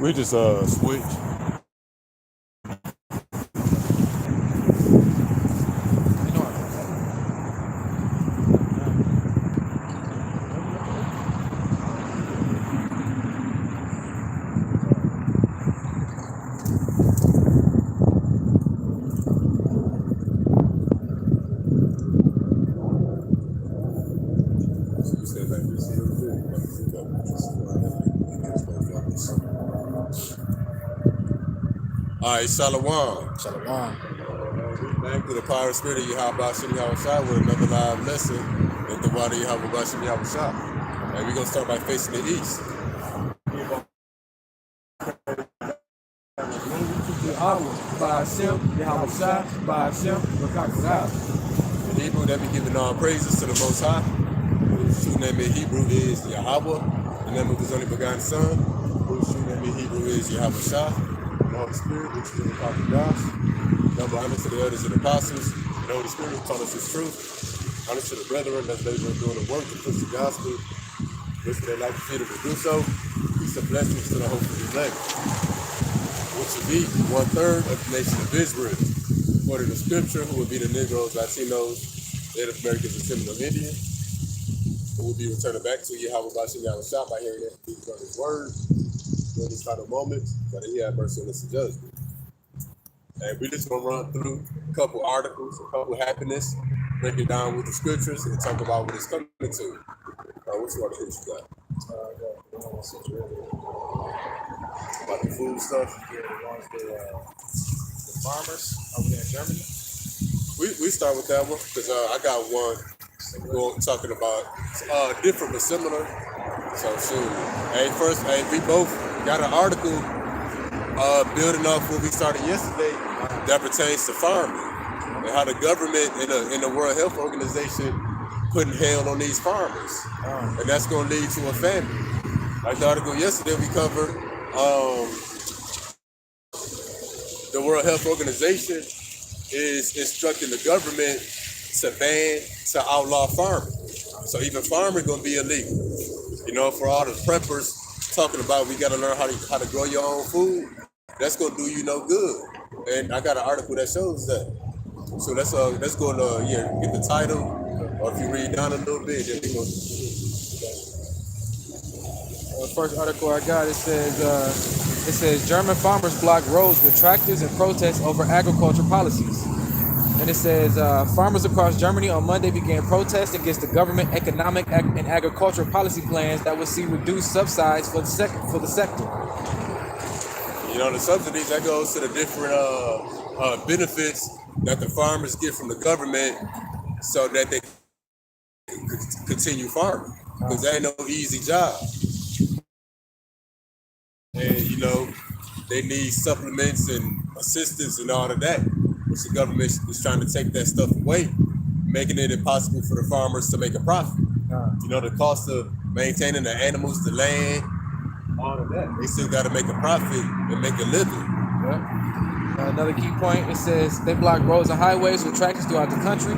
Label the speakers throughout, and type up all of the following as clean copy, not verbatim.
Speaker 1: We just switch.
Speaker 2: You know what?
Speaker 1: So you said like this a little bit. All right, Shalom.
Speaker 2: Shalom.
Speaker 1: Back to the power spirit of Yahweh Shini Yahweh with another live lesson in the water Yahweh Shini Yahweh. And we're gonna start by facing the east. In Hebrew, that be giving all praises to the Most High. Whose true name in Hebrew is Yahweh, the name of His only begotten Son. Whose true name in Hebrew is Yahweh Shah, the Holy Spirit, which is in the Prophet Gosh. Double honor to the elders and apostles, and the Holy Spirit who taught us His truth. Honor to the brethren that's laboring doing the work to push the gospel. Listen, their life freedom to do so. Peace and blessings to the hopeful elect, which will be 1/3 of the nation of Israel. According to Scripture, who will be the Negroes, Latinos, Native Americans, and Seminole Indians, who will be returning back to Yahweh Bashim Yahweh Shah by hearing these brothers' words during these final moments, that He had mercy on us and judgment. And we're just gonna run through a couple articles, a couple happiness, break it down with the scriptures, and talk about what it's coming to. Which articles you got? About the food stuff.
Speaker 2: Yeah, the ones the farmers over there in Germany.
Speaker 1: We start with that one because I got one talking about different but similar. So soon. Hey, we both got an article building off what we started yesterday that pertains to farming and how the government in the World Health Organization putting hell on these farmers, and that's going to lead to a famine. Like the article yesterday, we covered the World Health Organization is instructing the government to outlaw farming. So even farming going to be illegal. You know, for all the preppers talking about we got to learn how to grow your own food, that's going to do you no good. And I got an article that shows that. So let's go to get the title. Or if you read down a little bit, then we go.
Speaker 2: The first article I got, it says German farmers block roads with tractors and protest over agriculture policies. And it says farmers across Germany on Monday began protests against the government economic and agricultural policy plans that would see reduced subsidies for the sector.
Speaker 1: You know, the subsidies, that goes to the different benefits that the farmers get from the government so that they continue farming, because that ain't no easy job. And you know, they need supplements and assistance and all of that, which the government is trying to take that stuff away, making it impossible for the farmers to make a profit. You know, the cost of maintaining the animals, the land, all of that, they still got to make a profit and make a living.
Speaker 2: Another key point, it says they block roads and highways with tractors throughout the country.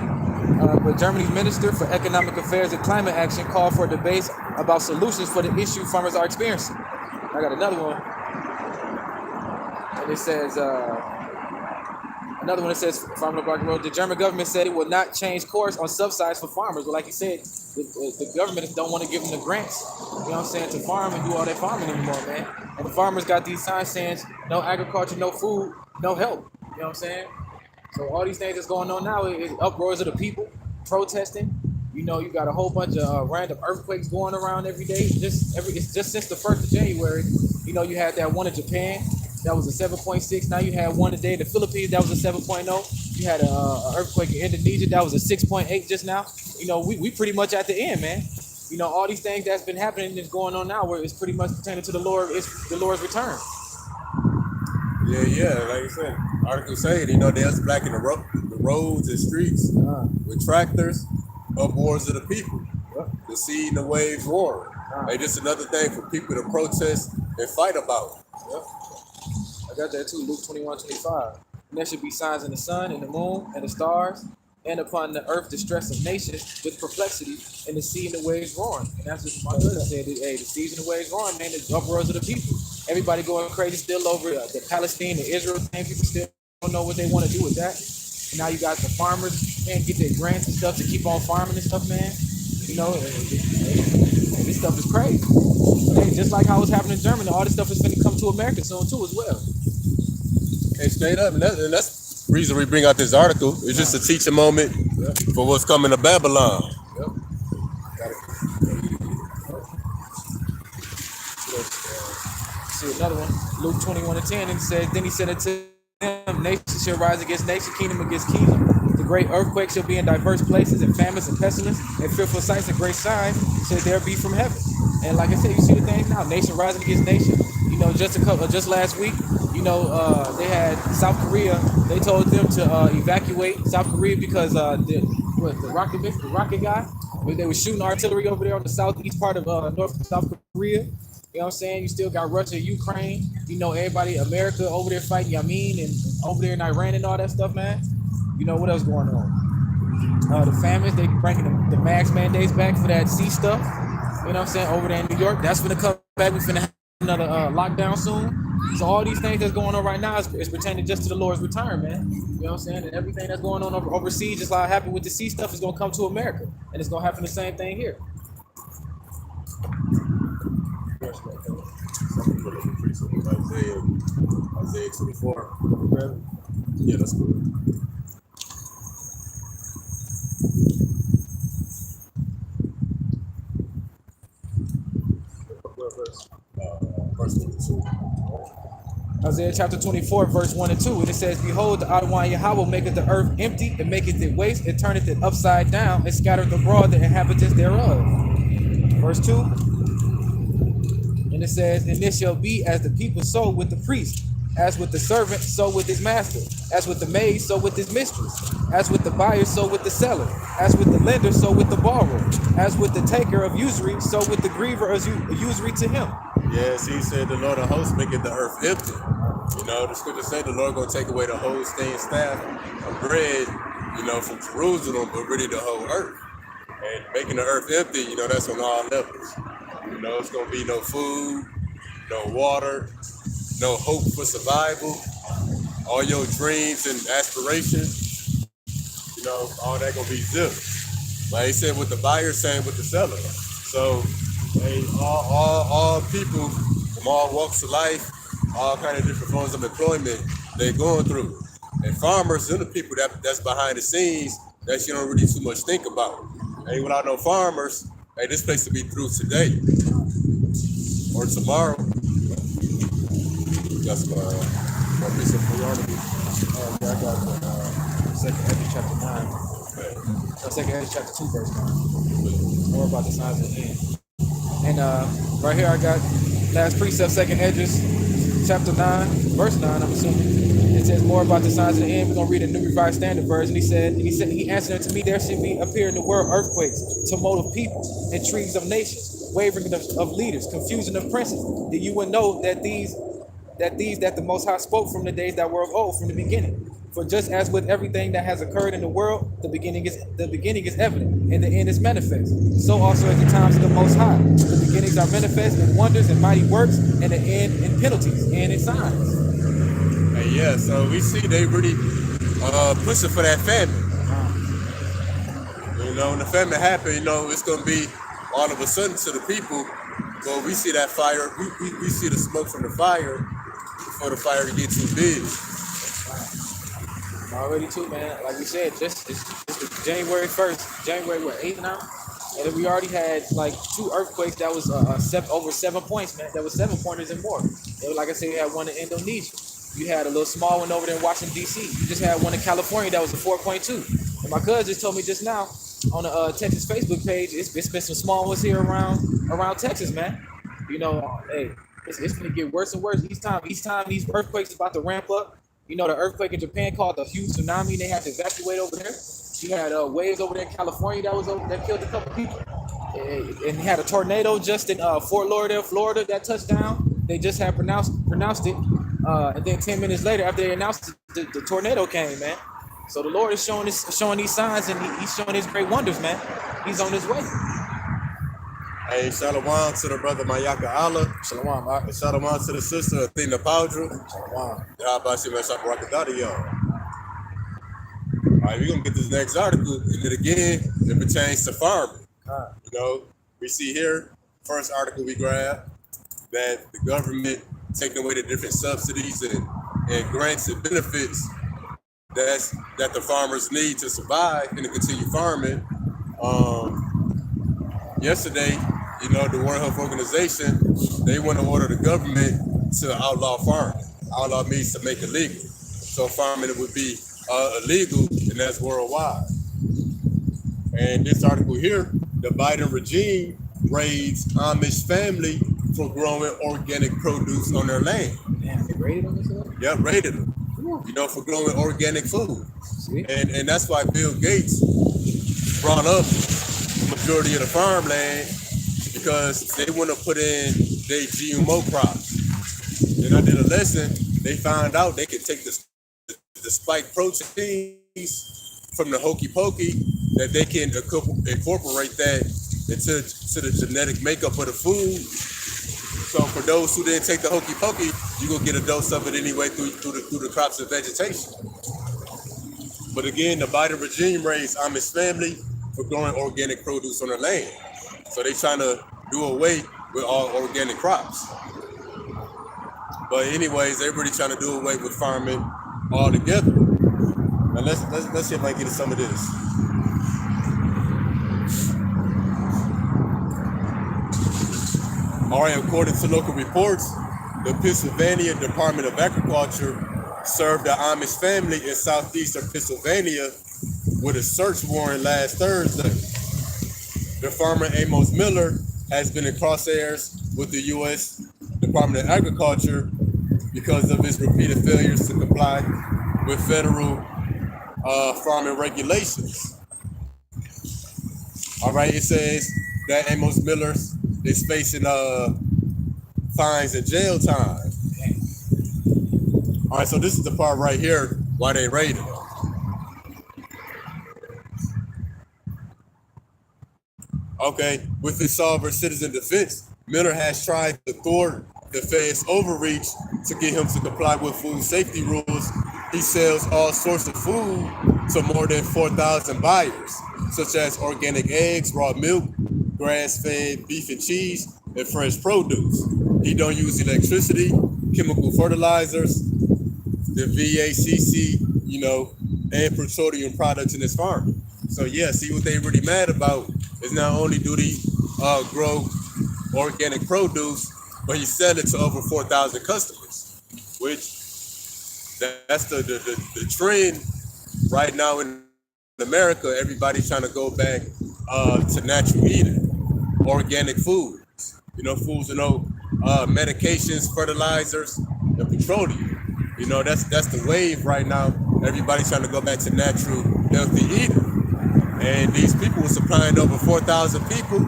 Speaker 2: But Germany's Minister for Economic Affairs and Climate Action called for debates about solutions for the issue farmers are experiencing. I got another one. And it says, another one that says, Farmer Block Road, the German government said it will not change course on subsidies for farmers. But like you said, the government don't want to give them the grants, you know what I'm saying, to farm and do all that farming anymore, man. And the farmers got these signs saying, no agriculture, no food, no help, you know what I'm saying? So all these things that's going on now is uproars of the people protesting. You know, you got a whole bunch of random earthquakes going around every day. It's just since the 1st of January. You know, you had that one in Japan that was a 7.6. Now you had one today in the Philippines that was a 7.0. You had an earthquake in Indonesia that was a 6.8 just now. You know, we pretty much at the end, man. You know, all these things that's been happening is going on now, where it's pretty much pertaining to the Lord's return.
Speaker 1: Yeah, like I said, article saying, you know, there's blacking the roads and streets with tractors, upwards of the people. The sea and the waves roaring. Hey, just another thing for people to protest and fight about.
Speaker 2: I got that too, Luke 21:25. And there should be signs in the sun, and the moon, and the stars, and upon the earth distress of nations with perplexity, and the sea and the waves roaring. And that's what my brother said. Hey, the seas and the waves roaring, man, the uproars of the people. Everybody going crazy still over the Palestine and Israel thing. People still don't know what they want to do with that. And now you got the farmers, man, get their grants and stuff to keep on farming and stuff, man. You know, and this stuff is crazy. Hey, just like how it's happening in Germany, all this stuff is going to come to America soon too as well.
Speaker 1: Hey, straight up, and that's the reason we bring out this article. It's just to teach a moment for what's coming to Babylon.
Speaker 2: Yep. See another one, Luke 21:10, and it says, then he said unto them, nation shall rise against nation, kingdom against kingdom. The great earthquake shall be in diverse places, and famines and pestilence, and fearful sights and great signs shall there be from heaven. And like I said, you see the things now, nation rising against nation. You know, just last week, you know, they had South Korea. They told them to evacuate South Korea because the rocket guy, they were shooting artillery over there on the southeast part of South Korea. You know what I'm saying? You still got Russia, Ukraine, you know, everybody, America over there fighting Yemen and over there in Iran and all that stuff, man. You know, what else going on? The famines, they bringing the mask mandates back for that sea stuff. You know what I'm saying? Over there in New York, that's gonna come back. We're gonna have another lockdown soon. So all these things that's going on right now is pertaining just to the Lord's return, man. You know what I'm saying? And everything that's going on overseas, just like happened with the sea stuff, is gonna come to America. And it's gonna happen the same thing here.
Speaker 1: Isaiah 24. Yeah, that's cool. Verse 22.
Speaker 2: Isaiah chapter 24, verse 1 and 2. And it says, behold, the Adonai Yahweh maketh the earth empty, and maketh it waste, and turneth it upside down, and scattereth abroad the inhabitants thereof. Verse 2. And it says, and this shall be as the people so with the priest, as with the servant, so with his master, as with the maid, so with his mistress, as with the buyer, so with the seller, as with the lender, so with the borrower, as with the taker of usury, so with the griever of usury to him.
Speaker 1: Yes, he said the Lord of hosts maketh the earth empty. You know, the scripture said the Lord gonna take away the whole staying staff of bread, you know, from Jerusalem, but really the whole earth. And making the earth empty, you know, that's on all levels. You know, it's gonna be no food, no water, no hope for survival. All your dreams and aspirations, you know, all that gonna be zipped. Like he said with the buyer, same with the seller. So, hey, all people from all walks of life, all kind of different forms of employment, they're going through. And farmers, they're the people that's behind the scenes that you don't really too much think about. Hey, without no farmers, hey, this place will be through today or tomorrow. That's my piece of priority.
Speaker 2: I got Second Ezra chapter 9. Second Ezra chapter 2, verse 9. More about the signs of the end. And right here I got last precept, Second Ezra chapter 9, verse 9, I'm assuming. It says more about the signs of the end. We're gonna read a New Revised Standard Version. He answered unto me, there should appear in the world earthquakes, tumult of people, intrigues of nations, wavering of leaders, confusion of princes. That you would know that the Most High spoke from the days that were of old, from the beginning. For just as with everything that has occurred in the world, the beginning is evident, and the end is manifest. So also at the times of the Most High, the beginnings are manifest in wonders and mighty works, and the end in penalties and in signs.
Speaker 1: Hey, yeah, so we see they really pushing for that famine. You know, when the famine happen, you know, it's gonna be all of a sudden to the people. But we see that fire, we see the smoke from the fire before the fire get too big.
Speaker 2: Already too, man. Like we said, just January 1st, January 8th now? And then we already had like 2 earthquakes that was over 7 points, man. That was 7 pointers and more. And like I said, we had one in Indonesia. You had a little small one over there in Washington, D.C. You just had one in California that was a 4.2. And my cousin just told me just now on the Texas Facebook page, it's been some small ones here around Texas, man. You know, hey, it's going to get worse and worse each time these earthquakes is about to ramp up. You know, the earthquake in Japan called the huge tsunami. They had to evacuate over there. You had waves over there in California that killed a couple people. And you had a tornado just in Fort Lauderdale, Florida, that touched down. They just had pronounced it. And then 10 minutes later, after they announced it, the tornado came, man. So the Lord is showing these signs, and he's showing his great wonders, man. He's on his way.
Speaker 1: Hey, shalom to the brother Mayaka Allah.
Speaker 2: Shalom, Mark.
Speaker 1: And shalom to the sister Athena Paudra.
Speaker 2: Shalom.
Speaker 1: How about you, man? Shabarakadada, y'all. All right, we're going to get this next article. And then again, it pertains to farming. You know, we see here, first article we grab, that the government taking away the different subsidies and grants and benefits that the farmers need to survive and to continue farming. Yesterday, you know, the World Health Organization, they want to order the government to outlaw farming. Outlaw means to make illegal. So farming would be illegal, and that's worldwide. And this article here, the Biden regime raids Amish family for growing organic produce on their land.
Speaker 2: Damn, they raided on this one?
Speaker 1: Yeah, raided them. You know, for growing organic food.
Speaker 2: Sweet.
Speaker 1: And that's why Bill Gates brought up the majority of the farmland, because they want to put in their GMO crops. And I did a lesson, they found out they could take the spike proteins from the hokey pokey, that they can incorporate that into the genetic makeup of the food. So for those who didn't take the hokey pokey, you gonna get a dose of it anyway through the crops of vegetation. But again, the Biden regime raised Amish family for growing organic produce on their land. So they trying to do away with all organic crops. But anyways, everybody trying to do away with farming altogether. Now let's see if I can get some of this. All right, according to local reports, the Pennsylvania Department of Agriculture served the Amish family in southeastern Pennsylvania with a search warrant last Thursday. The farmer Amos Miller has been in crosshairs with the U.S. Department of Agriculture because of his repeated failures to comply with federal farming regulations. All right, it says that Amos Miller is facing fines and jail time. All right, so this is the part right here why they raided him. Okay, with his sovereign citizen defense, Miller has tried to thwart the Fed's overreach to get him to comply with food safety rules. He sells all sorts of food to more than 4,000 buyers, such as organic eggs, raw milk, grass-fed beef and cheese, and fresh produce. He don't use electricity, chemical fertilizers, the VACC, you know, and petroleum products in his farm. So yeah, see what they really mad about is not only do they grow organic produce, but he sell it to over 4,000 customers, which that's the trend right now in America. Everybody's trying to go back to natural eating, organic foods, you know, foods, you know, medications, fertilizers, and petroleum. You know, that's the wave right now. Everybody's trying to go back to natural, healthy eating. And these people were supplying over 4,000 people.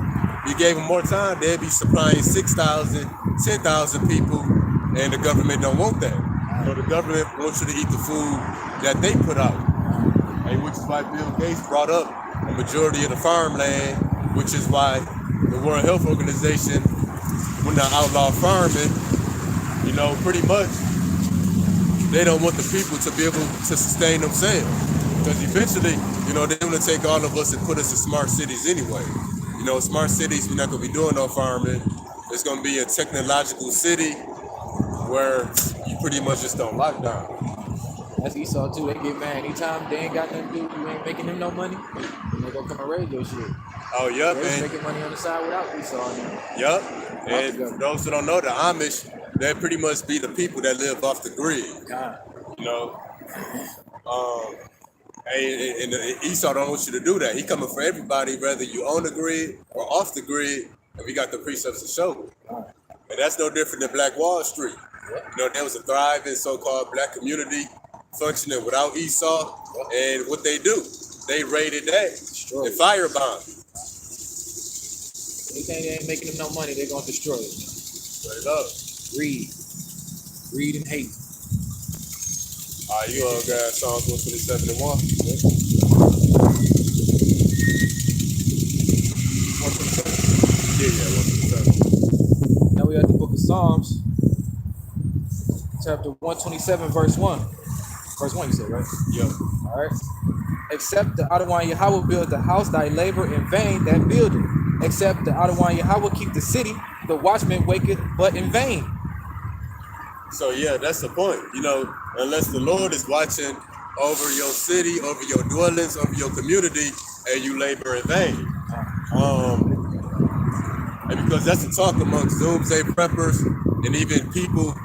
Speaker 1: You gave them more time, they'd be supplying 6,000, 10,000 people, and the government don't want that. So the government wants you to eat the food that they put out. And which is why Bill Gates brought up the majority of the farmland, which is why the World Health Organization, when they outlaw farming, you know, pretty much, they don't want the people to be able to sustain themselves. Because eventually, you know, they want to take all of us and put us in smart cities anyway. You know, smart cities, we're not going to be doing no farming. It's going to be a technological city where you pretty much just don't lock down.
Speaker 2: That's Esau too. They get mad anytime they ain't got nothing to do. You ain't making them no money. And they gonna come and raid your shit.
Speaker 1: Oh, yep.
Speaker 2: They're making money on the side without Esau.
Speaker 1: Yep. And for those who don't know, the Amish, they pretty much be the people that live off the grid.
Speaker 2: God.
Speaker 1: You know, and Esau don't want you to do that. He coming for everybody, whether you on the grid or off the grid, and we got the precepts to show it. And that's no different than Black Wall Street. You know, there was a thriving so-called black community functioning without Esau, and what they do, they raided that and firebombed.
Speaker 2: Anything they ain't making them no money, they're gonna destroy it.
Speaker 1: Straight up.
Speaker 2: Greed and hate.
Speaker 1: All right, you all got Psalms 127 and 1. 127? Yeah, 127.
Speaker 2: Psalms chapter 127, verse 1. Verse 1 you said, right?
Speaker 1: Yeah.
Speaker 2: All right. Except the Adawan Yahweh build the house, thy labor in vain that build it. Except the Adawan Yahweh keep the city, the watchman waketh but in vain.
Speaker 1: So yeah, that's the point. Unless the Lord is watching over your city, over your dwellings, over your community, and you labor in vain. And because that's the talk amongst doomsday preppers and even people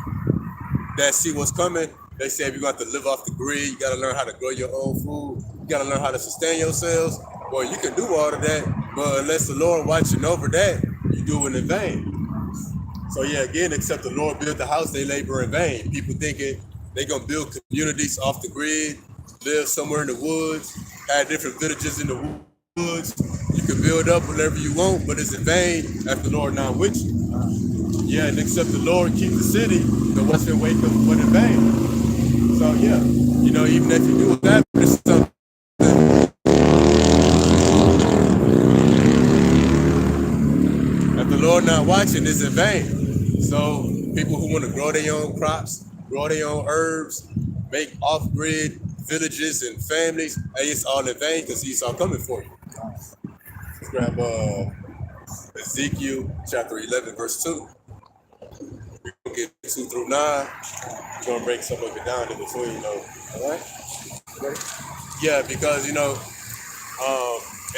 Speaker 1: that see what's coming, they say you got to live off the grid, you got to learn how to grow your own food, you got to learn how to sustain yourselves. Well, you can do all of that, but unless the Lord watching over that, you do it in vain. So yeah, again, except the Lord built the house, they labor in vain. People thinking they gonna build communities off the grid, live somewhere in the woods, have different villages in the woods. You can build up whatever you want, but it's in vain if the Lord not with you. Yeah, and except the Lord keep the city, the watchman wake up but in vain. So yeah, even if you do establish something, if the Lord not watching, it's in vain. So people who want to grow their own crops, grow their own herbs, make off-grid villages and families, hey, it's all in vain because he's all coming for you. Let's grab Ezekiel chapter 11, verse 2. We're going to get 2 through 9. We're going to break some of it down in between,
Speaker 2: All right. Ready?
Speaker 1: Yeah, because, and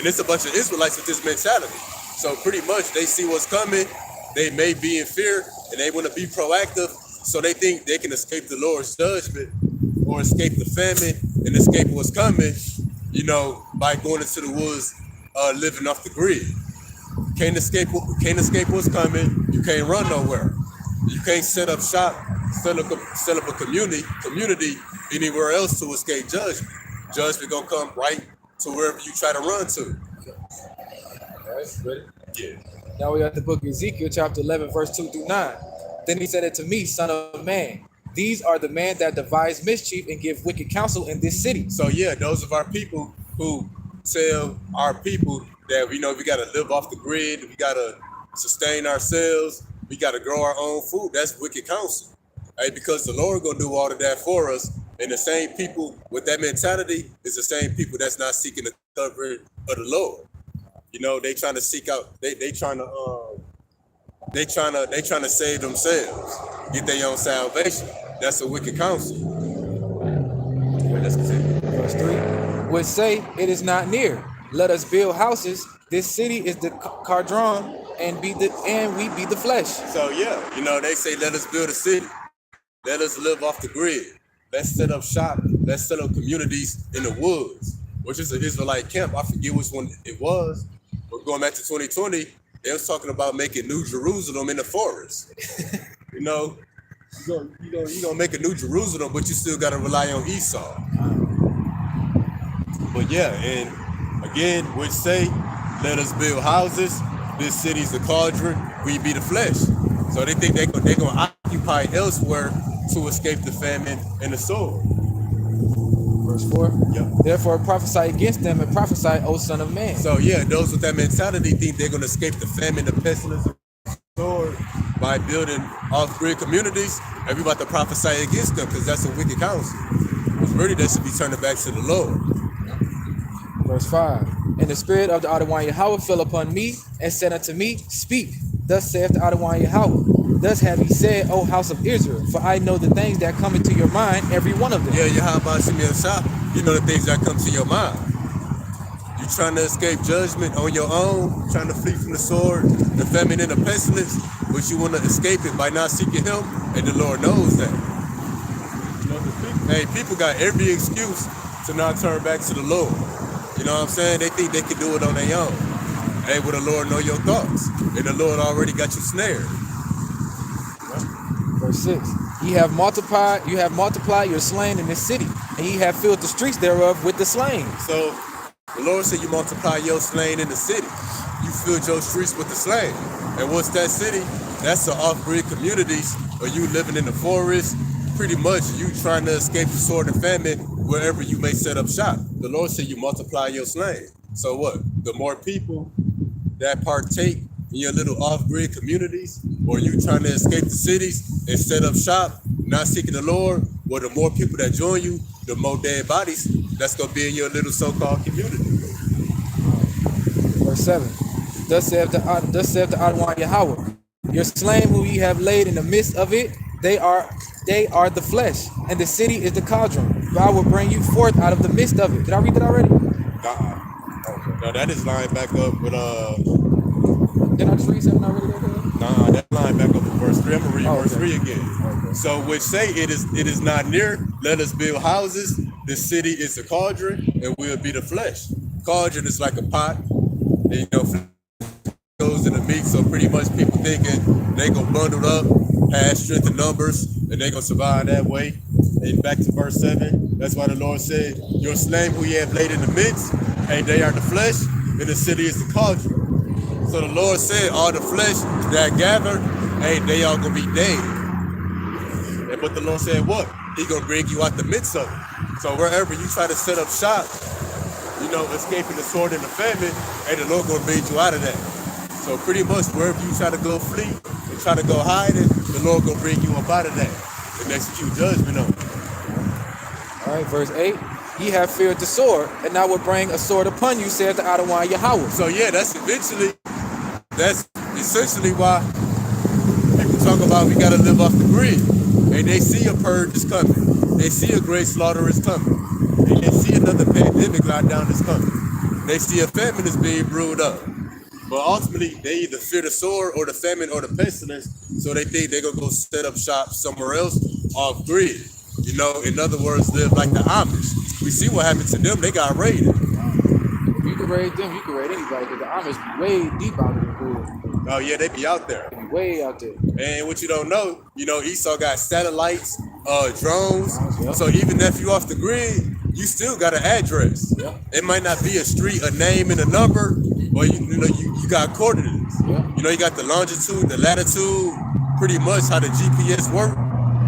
Speaker 1: it's a bunch of Israelites with this mentality. So pretty much they see what's coming. They may be in fear and they want to be proactive. So they think they can escape the Lord's judgment or escape the famine and escape what's coming, by going into the woods, living off the grid. Can't escape what's coming. You can't run nowhere. You can't set up shop, set up a community anywhere else to escape judgment. Judgment gonna come right to wherever you try to run to.
Speaker 2: All right. Ready?
Speaker 1: Yeah.
Speaker 2: Now we got the book of Ezekiel, chapter 11, verse 2 through 9. Then he said it to me, son of man, these are the men that devise mischief and give wicked counsel in this city.
Speaker 1: So yeah, those of our people who tell our people that we got to live off the grid, we got to sustain ourselves, we got to grow our own food. That's wicked counsel, right? Because the Lord gonna do all of that for us. And the same people with that mentality is the same people that's not seeking the covering of the Lord. They trying to seek out. They trying to save themselves, get their own salvation. That's a wicked counsel. Let's continue.
Speaker 2: Verse 3. Would say, it is not near. Let us build houses. This city is the Cardron, and we be the flesh.
Speaker 1: So yeah, they say let us build a city. Let us live off the grid. Let's set up shop. Let's set up communities in the woods, which is an Israelite camp. I forget which one it was. But going back to 2020, they was talking about making New Jerusalem in the forest. You're gonna make a New Jerusalem, but you still gotta rely on Esau. But yeah, and again, which say, let us build houses. This city's the cauldron. We be the flesh. So they think they're gonna occupy elsewhere to escape the famine and the sword.
Speaker 2: Verse 4.
Speaker 1: Yeah.
Speaker 2: Therefore prophesy against them and prophesy, O son of man.
Speaker 1: So yeah, those with that mentality think they're gonna escape the famine, the pestilence, and the sword by building off-grid communities. And we about to prophesy against them because that's a wicked counsel. Because really they should be turning back to the Lord.
Speaker 2: Verse 5. And the spirit of the Adawan Yahweh fell upon me and said unto me, speak. Thus saith the Adawan Yahweh. Thus have he said, O house of Israel, for I know the things that come into your mind, every one of them.
Speaker 1: Yeah, Yahweh Shah, you know the things that come to your mind. You trying to escape judgment on your own, trying to flee from the sword, the famine and the pestilence, but you want to escape it by not seeking him, and the Lord knows that. People got every excuse to not turn back to the Lord. You know what I'm saying? They think they can do it on their own. Hey, well, the Lord know your thoughts, and the Lord already got you snared.
Speaker 2: Verse 6. You have multiplied your slain in this city, and ye have filled the streets thereof with the slain.
Speaker 1: So the Lord said you multiply your slain in the city. You filled your streets with the slain. And what's that city? That's the off-grid communities, or you living in the forest. Pretty much you trying to escape the sword and famine wherever you may set up shop. The Lord said you multiply your slain. So what? The more people that partake in your little off-grid communities, or you trying to escape the cities and set up shop, not seeking the Lord, well, the more people that join you, the more dead bodies that's gonna be in your little so-called community.
Speaker 2: Verse 7. Thus saith the Adonai Yahweh, your slain whom ye have laid in the midst of it, they are the flesh, and the city is the cauldron. For I will bring you forth out of the midst of it. Did I read that already?
Speaker 1: No, that is lined back up with
Speaker 2: Did I just read 7 already?
Speaker 1: nah, that line back up with verse 3. I'm gonna read verse
Speaker 2: Okay.
Speaker 1: 3 again. So which say it is not near, let us build houses. The city is the cauldron, and we'll be the flesh. Cauldron is like a pot, and goes in the meat. So pretty much people thinking they gonna bundle up, have strength in numbers, and they gonna survive that way. And back to verse 7, that's why the Lord said, your slain who ye have laid in the midst, hey, they are the flesh, and the city is the cauldron. So the Lord said, all the flesh that gather, hey, they all gonna be dead. And but the Lord said what? He gonna bring you out the midst of it. So wherever you try to set up shop, escaping the sword and the famine, hey, the Lord gonna bring you out of that. So pretty much wherever you try to go flee and try to go hide it, the Lord gonna bring you up out of that and execute judgment on it.
Speaker 2: All right, verse 8. Ye have feared the sword, and I will bring a sword upon you, saith the Adonai Yahweh.
Speaker 1: So yeah, that's essentially why people talk about we gotta live off the grid. And they see a purge is coming. They see a great slaughter is coming. And they see another pandemic lockdown is coming. They see a famine is being brewed up. But ultimately, they either fear the sword or the famine or the pestilence, so they think they're gonna go set up shop somewhere else off grid. In other words, live like the Amish. We see what happened to them. They got raided.
Speaker 2: If you can raid them, you can raid anybody, because the Amish be way deep out in the pool.
Speaker 1: Oh yeah, they be out there.
Speaker 2: They be way out there.
Speaker 1: And what you don't know, Esau got satellites, drones.
Speaker 2: Yeah.
Speaker 1: So even if you off the grid, you still got an address.
Speaker 2: Yeah.
Speaker 1: It might not be a street, a name, and a number, but you got coordinates.
Speaker 2: Yeah.
Speaker 1: You got the longitude, the latitude. Pretty much how the GPS work.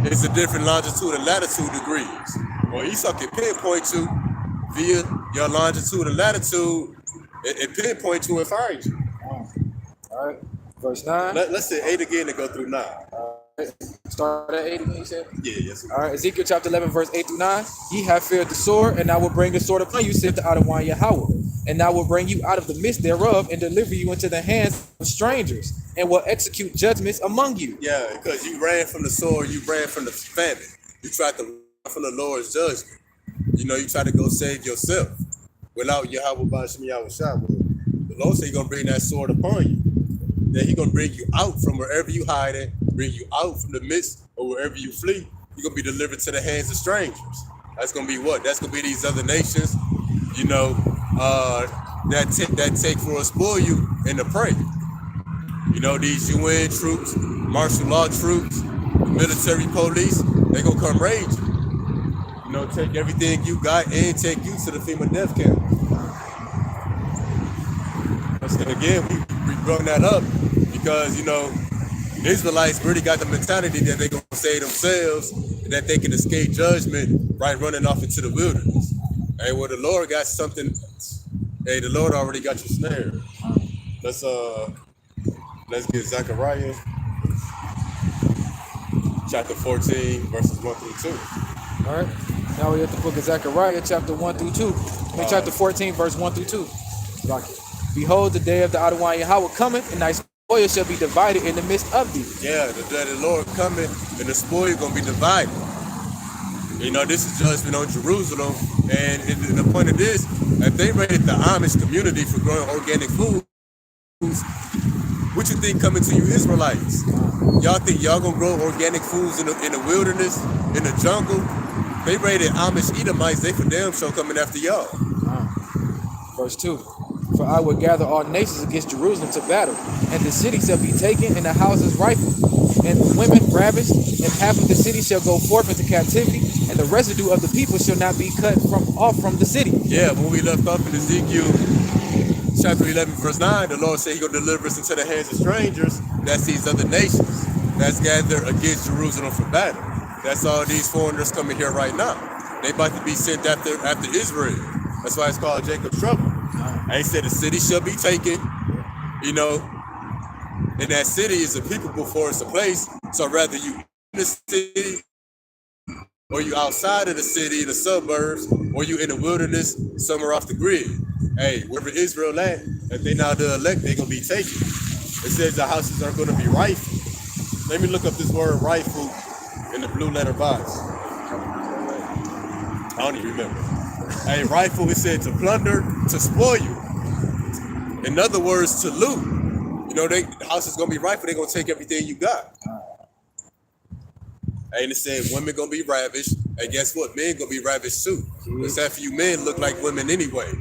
Speaker 1: It's a different longitude and latitude degrees. Well, Esau can pinpoint you via your longitude and latitude and pinpoint you and find you.
Speaker 2: All right, verse 9.
Speaker 1: Let's say 8 again and go through 9.
Speaker 2: Start at 8 again, you said?
Speaker 1: Yeah, yes.
Speaker 2: All right, Ezekiel chapter 11, verse 8 through 9. Ye have feared the sword, and I will bring the sword upon you, saith the Adonai Yahweh. And I will bring you out of the midst thereof, and deliver you into the hands of strangers, and will execute judgments among you.
Speaker 1: Yeah, because you ran from the sword, you ran from the famine. You tried to run from the Lord's judgment. You tried to go save yourself without Yahweh Bashim Yahweh Shah. The Lord said He's going to bring that sword upon you. That He's going to bring you out from wherever you hide at, bring you out from the midst or wherever you flee. You're going to be delivered to the hands of strangers. That's going to be what? That's going to be these other nations, that take for a spoil you and to pray. These UN troops, martial law troops, the military police, they going to come raid you. Take everything you got and take you to the FEMA death camp. And again, we brought that up because, Israelites really got the mentality that they're going to save themselves and that they can escape judgment by running off into the wilderness. Hey, well, the Lord got something. Hey, the Lord already got you snared. Let's get Zechariah chapter 14, verses 1 through 2.
Speaker 2: All right, now we're at the book of Zechariah, chapter 1 through 2. Chapter 14, verse 1 through 2. Behold, the day of the Adonai Yahweh cometh, and thy spoil shall be divided in the midst of thee.
Speaker 1: Yeah, the day of the Lord coming, and the spoil going to be divided. This is judgment on Jerusalem, and the point of this, if they raided the Amish community for growing organic foods, what you think coming to you Israelites? Y'all think y'all gonna grow organic foods in the wilderness, in the jungle? They raided Amish Edomites, they for damn sure coming after y'all.
Speaker 2: Verse 2. For I will gather all nations against Jerusalem to battle, and the city shall be taken, and the houses rifled, and the women ravished, and half of the city shall go forth into captivity, and the residue of the people shall not be cut off from the city.
Speaker 1: Yeah, when we left off in Ezekiel chapter 11, verse 9, the Lord said He's going to deliver us into the hands of strangers. That's these other nations that's gathered against Jerusalem for battle. That's all these foreigners coming here right now. They about to be sent after Israel. That's why it's called Jacob's trouble. I said the city shall be taken, And that city is a people before it's a place. So rather you in the city or you outside of the city, the suburbs, or you in the wilderness, somewhere off the grid. Hey, wherever Israel at, if they now the elect, they gonna be taken. It says the houses are gonna be rifled. Let me look up this word rifle in the blue letter box. I don't even remember. Hey, rifle, it said to plunder, to spoil you. In other words, to loot. You know, the house is gonna be rifled, they're gonna take everything you got. And it said women gonna be ravished. And guess what? Men gonna be ravished too. Because half of you men look like women anyway.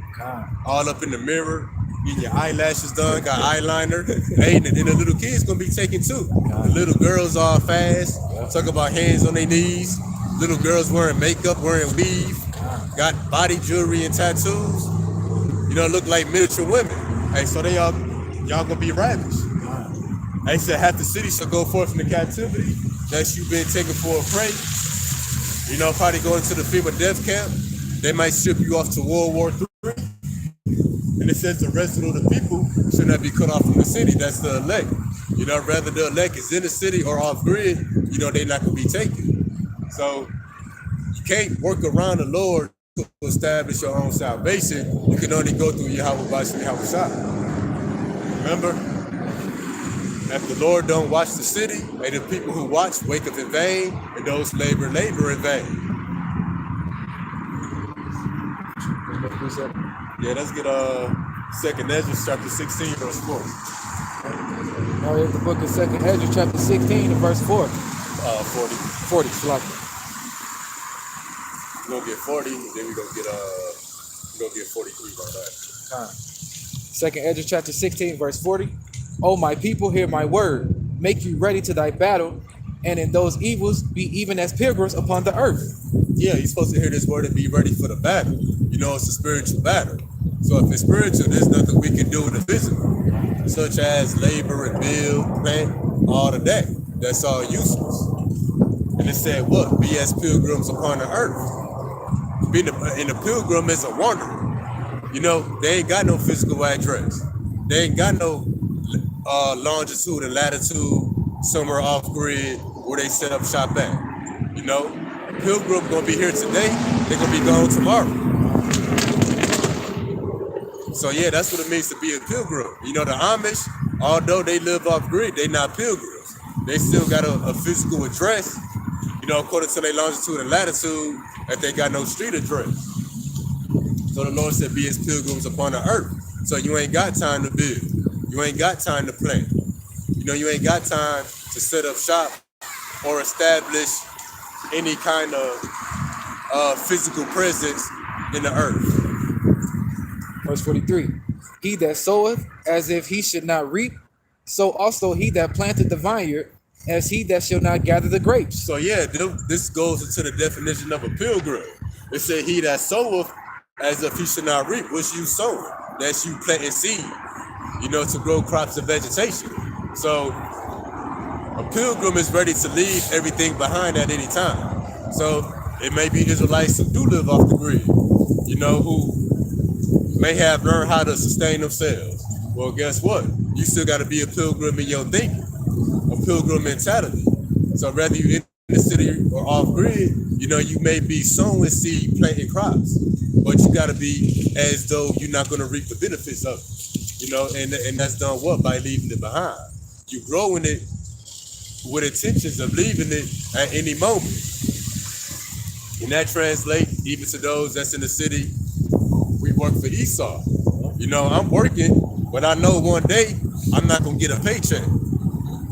Speaker 1: All up in the mirror, getting your eyelashes done, got eyeliner. Hey, and the little kids gonna be taken too. The little girls all fast, talk about hands on their knees. Little girls wearing makeup, wearing weave, got body jewelry and tattoos. You know, look like miniature women. Hey, so y'all gonna be ravished. They said half the city shall go forth into captivity. That you've been taken for a prey. You know, probably going to the FEMA death camp. They might ship you off to World War III. And it says the rest of the people should not be cut off from the city. That's the elect. You know, rather the elect is in the city or off grid, you know, they're not going to be taken. So you can't work around the Lord to establish your own salvation. You can only go through Yahweh Bashim Yahweh Shah. Remember? If the Lord don't watch the city, and the people who watch wake up in vain, and those labor in vain. Yeah, let's get 2nd Ezra chapter 16, verse 4.
Speaker 2: Now here's the book of 2nd Ezra chapter 16 and verse 4.
Speaker 1: 40.
Speaker 2: 40, like
Speaker 1: We're gonna get 40, and then we're gonna get 43 right after.
Speaker 2: 2nd Ezra chapter 16 verse 40. O my people, hear my word. Make you ready to thy battle, and in those evils be even as pilgrims upon the earth.
Speaker 1: Yeah, you're supposed to hear this word and be ready for the battle. You know, it's a spiritual battle. So if it's spiritual, there's nothing we can do in the physical, such as labor and build, plant, all of that. That's all useless. And it said what? Be as pilgrims upon the earth. Being a pilgrim is a wanderer. You know, they ain't got no physical address. They ain't got no longitude and latitude somewhere off grid where they set up shop at. You know, a pilgrim gonna be here today, they're gonna be gone tomorrow. So yeah, that's what it means to be a pilgrim. You know, the Amish, although they live off grid, they not pilgrims. They still got a physical address, you know, according to their longitude and latitude, that they got no street address. So the Lord said, be as pilgrims upon the earth. So you ain't got time to build. You ain't got time to plant. You know, you ain't got time to set up shop or establish any kind of physical presence in the earth.
Speaker 2: Verse 43. He that soweth as if he should not reap, so also he that planted the vineyard as he that shall not gather the grapes.
Speaker 1: So yeah, this goes into the definition of a pilgrim. It said he that soweth as if he should not reap. What's you sowing? That's you planting seed, you know, to grow crops of vegetation. So a pilgrim is ready to leave everything behind at any time. So it may be Israelites who do live off the grid, you know, who may have learned how to sustain themselves. Well, guess what? You still got to be a pilgrim in your thinking, a pilgrim mentality. So whether you in the city or off grid, you know, you may be sowing seed, planting crops, but you got to be as though you're not going to reap the benefits of it, you know, and that's done what? By leaving it behind. You growing it with intentions of leaving it at any moment. And that translates even to those that's in the city. We work for Esau. You know, I'm working, but I know one day I'm not going to get a paycheck.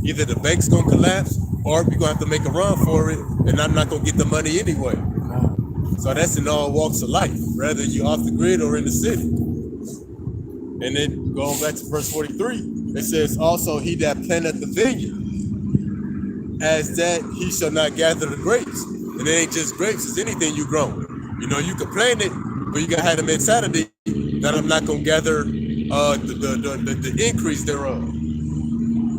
Speaker 1: Either the bank's going to collapse or we're going to have to make a run for it, and I'm not going to get the money anyway. So that's in all walks of life, whether you're off the grid or in the city. And then going back to verse 43, it says, also he that planteth the vineyard, as that he shall not gather the grapes. And it ain't just grapes, it's anything you grow. You know, you can plant it, but you got to have the mentality that I'm not going to gather the increase thereof.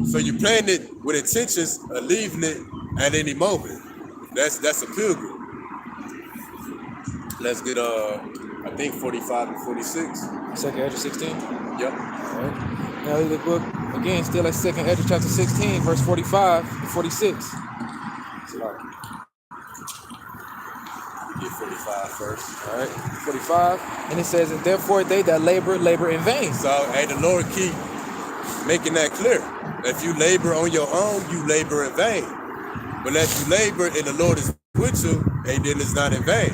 Speaker 1: So you plant it with intentions of leaving it at any moment. That's a pilgrim. Let's get I think 45 and 46.
Speaker 2: 2nd Ezra 16.
Speaker 1: Yep.
Speaker 2: All right. Now the book Again, still at 2nd Ezra chapter 16, verse 45 to 46. Sorry.
Speaker 1: Get 45 first.
Speaker 2: All right, 45. And it says, and therefore they that labor in vain.
Speaker 1: So, hey, the Lord keep making that clear. If you labor on your own, you labor in vain. But if you labor and the Lord is with you, hey, then it's not in vain.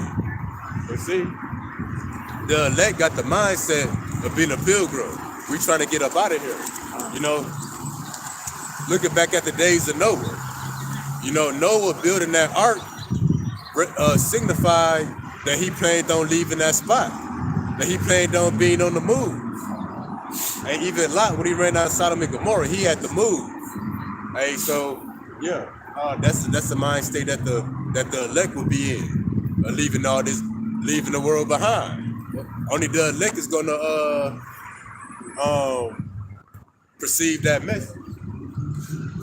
Speaker 1: But see, the elect got the mindset of being a pilgrim. We trying to get up out of here. You know, looking back at the days of Noah. You know, Noah building that ark signified that he planned on leaving that spot. That he planned on being on the move. And even Lot, when he ran out of Sodom and Gomorrah, he had to move. Hey, so yeah, that's the mind state that the elect will be in, leaving all this, leaving the world behind. Only the elect is gonna perceive that message.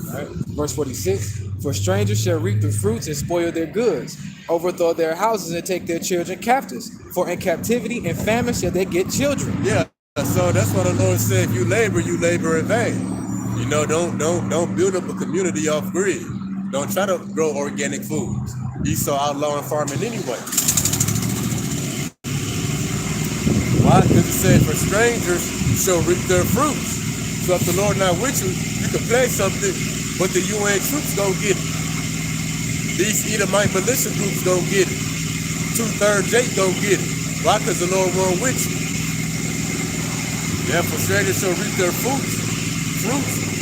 Speaker 2: All right. Verse 46. For strangers shall reap the fruits and spoil their goods, overthrow their houses and take their children captives. For in captivity and famine shall they get children.
Speaker 1: Yeah. So that's what the Lord said. If you labor in vain. You know, don't build up a community off grid. Don't try to grow organic foods. Esau outlawing farming anyway. Why? Because it said, for strangers shall reap their fruits. So if the Lord not with you, you can plant something, but the UN troops don't get it. These Edomite militia groups don't get it. 2/3 Jake don't get it. Why? Because the Lord won't with you. Yeah, for strangers shall reap their fruits,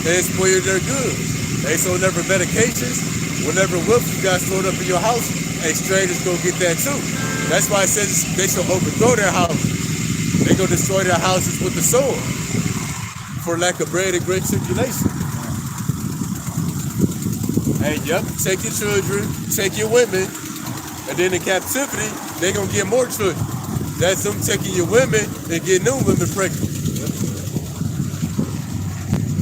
Speaker 1: and spoil their goods. They so whenever medications, whenever wealth you got stored up in your house, hey, strangers gonna get that too. That's why it says they shall overthrow their houses. They gonna destroy their houses with the sword for lack of bread and great tribulation. Hey, yep, take your children, take your women, and then in captivity, they gonna get more children. That's them taking your women and getting new women pregnant.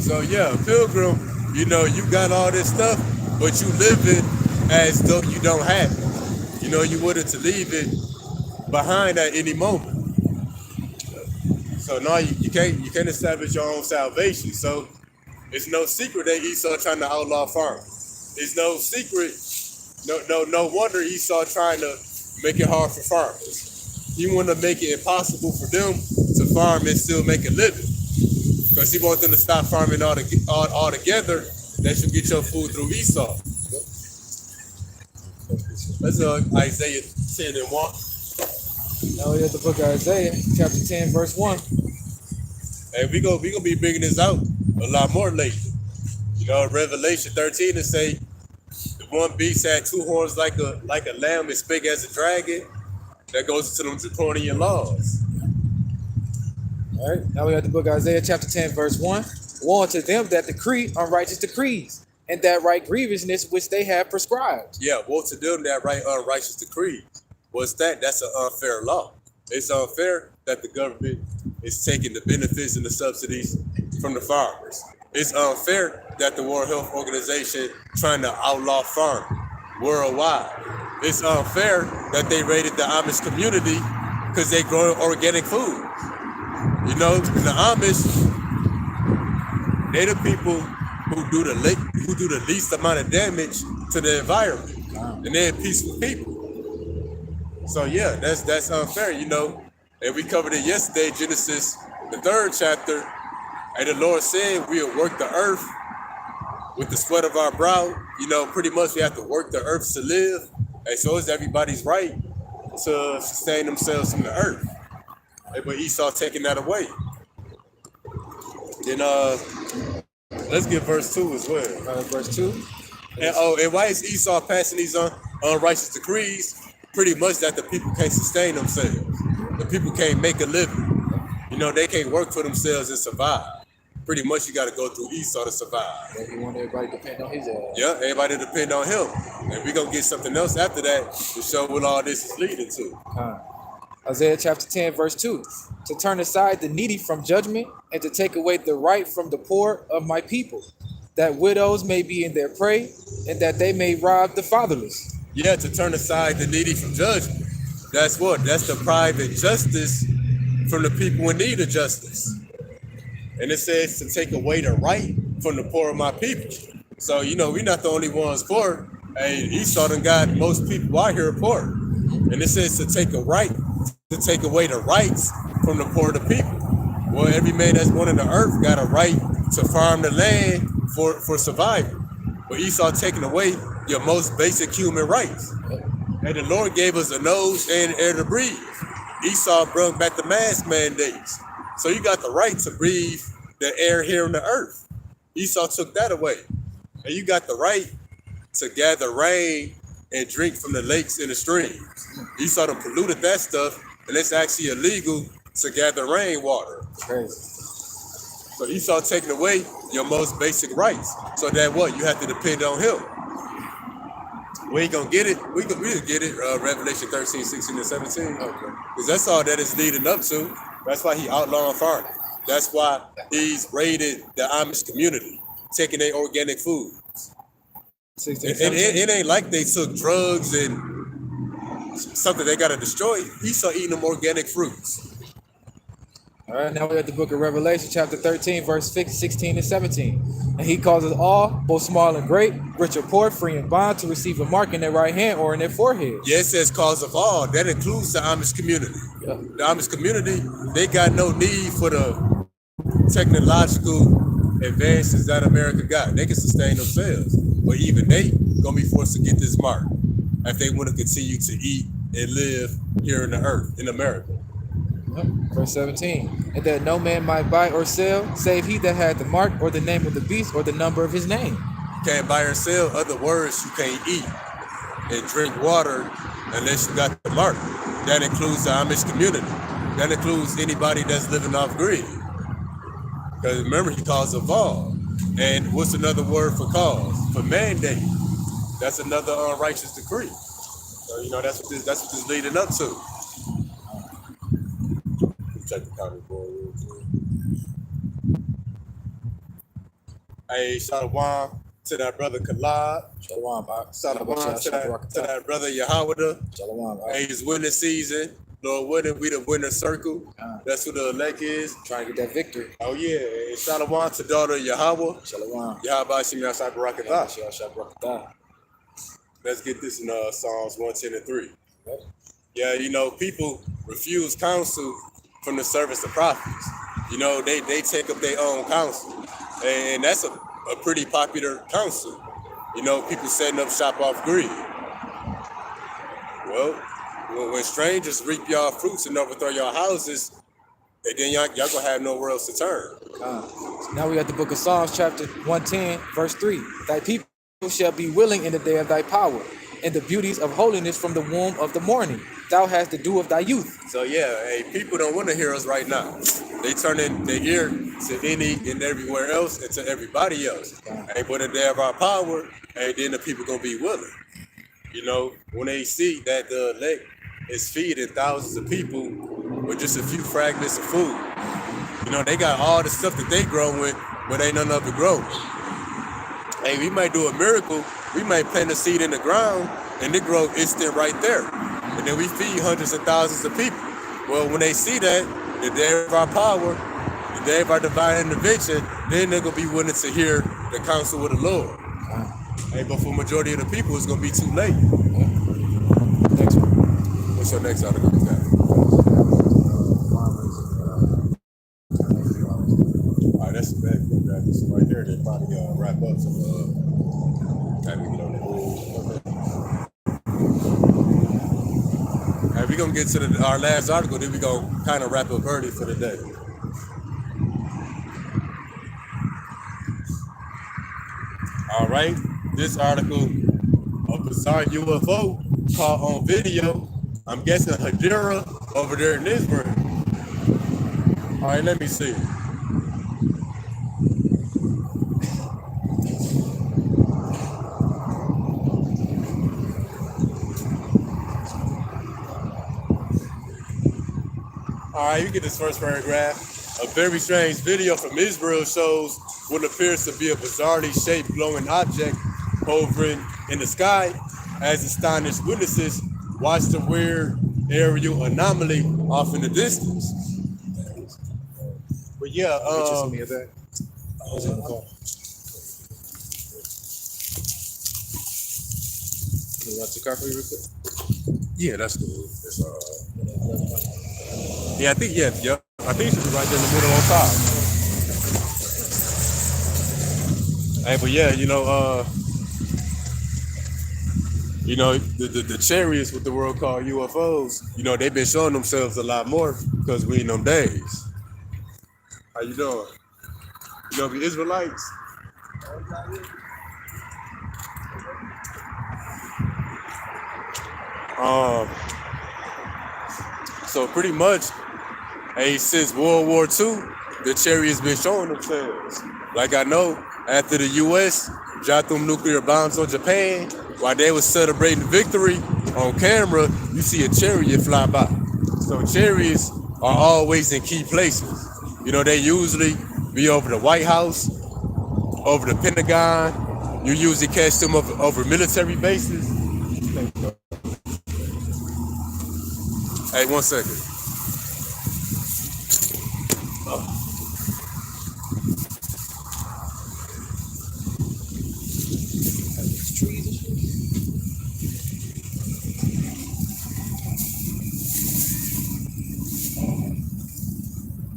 Speaker 1: So yeah, pilgrim, you know, you got all this stuff, but you living as though you don't have it. You know, you wanted to leave it behind at any moment. So now you can't establish your own salvation. So it's no secret that Esau trying to outlaw farming. It's no secret, no wonder Esau trying to make it hard for farmers. He want to make it impossible for them to farm and still make a living. Because he wants them to stop farming altogether. That should get your food through Esau. Let's Isaiah 10 and 1.
Speaker 2: Now we have the book of Isaiah, chapter 10, verse 1.
Speaker 1: Hey, we gonna be bringing this out a lot more lately. You know, Revelation 13 to say the one beast had two horns like a lamb, as big as a dragon. That goes into them draconian laws.
Speaker 2: All right. Now we have the book of Isaiah, chapter 10, verse 1. Woe unto them that decree unrighteous decrees, and that write grievousness which they have prescribed.
Speaker 1: Yeah, woe to them that write unrighteous decrees. What's that? That's an unfair law. It's unfair that the government is taking the benefits and the subsidies from the farmers. It's unfair that the World Health Organization trying to outlaw farming worldwide. It's unfair that they raided the Amish community because they grow organic food. You know, the Amish, they the people who do the least amount of damage to the environment, and they're peaceful people. So yeah, that's unfair, you know. And we covered it yesterday, Genesis, the 3rd chapter. And the Lord said we'll work the earth with the sweat of our brow. You know, pretty much we have to work the earth to live. And so it's everybody's right to sustain themselves from the earth. But Esau taking that away. Then let's get verse 2 as well.
Speaker 2: Verse 2.
Speaker 1: And why is Esau passing these unrighteous decrees? Pretty much that the people can't sustain themselves. The people can't make a living. You know, they can't work for themselves and survive. Pretty much you got to go through Esau to survive.
Speaker 2: Yeah, he want everybody to depend on his ass.
Speaker 1: Yeah, everybody depend on him. And we're going to get something else after that to show what all this is leading to.
Speaker 2: Isaiah chapter 10, verse 2. To turn aside the needy from judgment and to take away the right from the poor of my people, that widows may be in their prey and that they may rob the fatherless.
Speaker 1: Yeah, to turn aside the needy from judgment. That's what? That's the private justice from the people in need of justice. And it says to take away the right from the poor of my people. So, we're not the only ones poor. Hey, Esau done got most people out here poor. And it says to take away the rights from the poor of the people. Well, every man that's born on the earth got a right to farm the land for survival. But Esau taking away your most basic human rights. And the Lord gave us a nose and air to breathe. Esau brought back the mask mandates. So you got the right to breathe the air here on the earth. Esau took that away. And you got the right to gather rain and drink from the lakes and the streams. Esau done polluted that stuff, and it's actually illegal to gather rainwater.
Speaker 2: Crazy.
Speaker 1: So Esau taking away your most basic rights. So that what? You have to depend on him. We ain't gonna get it. We'll get it. Revelation 13, 16, and 17. Okay. Because that's all that is leading up to. That's why he outlawed farming. That's why he's raided the Amish community, taking their organic food.
Speaker 2: 16,
Speaker 1: it ain't like they took drugs and something they gotta destroy. Esau eating them organic fruits.
Speaker 2: All right, now we're at the book of Revelation, chapter 13, verse 16 and 17. And he causes all, both small and great, rich or poor, free and bond, to receive a mark in their right hand or in their forehead.
Speaker 1: Yeah, it says cause of all. That includes the Amish community.
Speaker 2: Yeah.
Speaker 1: The Amish community, they got no need for the technological advances that America got. They can sustain themselves. But even they gonna be forced to get this mark if they want to continue to eat and live here in the earth, in America.
Speaker 2: Verse 17, and that no man might buy or sell, save he that had the mark or the name of the beast or the number of his name.
Speaker 1: You can't buy or sell. Other words, you can't eat and drink water unless you got the mark. That includes the Amish community. That includes anybody that's living off grid. Because remember, he calls a vol. And what's another word for cause? For mandate. That's another unrighteous decree. So that's what this is leading up to. Check the comment board real quick. Hey, Shalom to that brother Kalad.
Speaker 2: Shalom,
Speaker 1: Shalom to that brother Yahawada.
Speaker 2: Shalom.
Speaker 1: Hey, it's winning season. Lord willing, we the winner circle. That's who the elect is.
Speaker 2: Trying to get that victory.
Speaker 1: Oh yeah. And Shalom to daughter Yahweh.
Speaker 2: Shalom.
Speaker 1: Yahweh Shimei Ashai Barakatah.
Speaker 2: Shalom.
Speaker 1: Let's get this in Psalms 110 and 3.
Speaker 2: Yep.
Speaker 1: Yeah, people refuse counsel from the service of prophets. They take up their own counsel. And that's a pretty popular counsel. People setting up shop off greed. Well, when strangers reap y'all fruits and overthrow y'all houses, and then y'all gonna have nowhere else to turn.
Speaker 2: So now we got the book of Psalms, chapter 110, verse 3. Thy people shall be willing in the day of thy power, and the beauties of holiness from the womb of the morning. Thou hast the dew of thy youth.
Speaker 1: So hey, people don't want to hear us right now. They turn in their ear to any and everywhere else and to everybody else. Hey, but in the day of our power, then the people gonna be willing. When they see that the elect is feeding thousands of people with just a few fragments of food. They got all the stuff that they grow with, but ain't none of it grow. Hey, we might do a miracle. We might plant a seed in the ground and it grow instant right there. And then we feed hundreds of thousands of people. Well, when they see that, the day of our power, the day of our divine intervention, then they're gonna be willing to hear the counsel of the Lord. Hey, but for majority of the people, it's gonna be too late.
Speaker 2: Next one.
Speaker 1: What's your next article? All right, that's the back. We'll grab this right there. They probably wrap up some. Time we get on that. All right, we're gonna get to our last article. Then we're gonna kind of wrap up early for the day. All right, this article, a bizarre UFO caught on video. I'm guessing Hadira over there in Israel. All right, let me see. All right, you get this first paragraph. A very strange video from Israel shows what appears to be a bizarrely shaped glowing object hovering in the sky as astonished witnesses watch the weird aerial anomaly off in the distance. But yeah,
Speaker 2: Pictures of me of that. I was in the car. You want the car for you real quick?
Speaker 1: yeah, that's cool. It's yeah, I think I think it should be right there in the middle on top. Hey, but yeah, the chariots, what the world call UFOs, they've been showing themselves a lot more because we in them days. How you doing? The Israelites. Um, so pretty much, hey, since World War II, the chariots been showing themselves. Like I know, after the U.S. dropped them nuclear bombs on Japan, while they was celebrating victory on camera, you see a chariot fly by. So chariots are always in key places. They usually be over the White House, over the Pentagon. You usually catch them over military bases. Hey, 1 second.
Speaker 2: Trees and shit.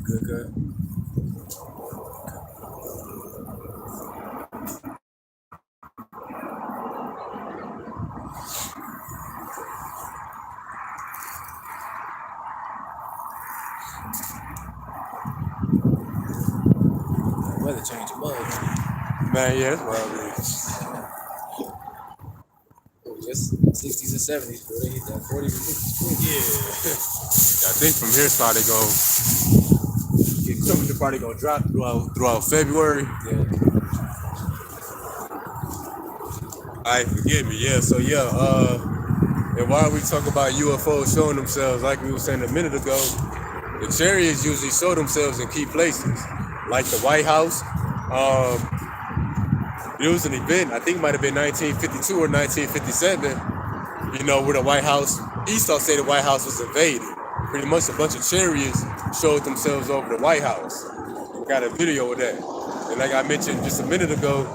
Speaker 2: Good. Weather change mud.
Speaker 1: Man, yeah, that's what I
Speaker 2: Just 60s and 70s, bro. They hit that 40s and 50s quick.
Speaker 1: I think from here started go. Something probably gonna drop throughout February.
Speaker 2: Yeah.
Speaker 1: I forgive me, yeah. So yeah, and while we talk about UFOs showing themselves, like we were saying a minute ago, the chariots usually show themselves in key places, like the White House. There was an event, I think it might have been 1952 or 1957, where the White House, Esau said the White House was invaded. Pretty much a bunch of chariots showed themselves over the White House. We got a video of that. And like I mentioned just a minute ago,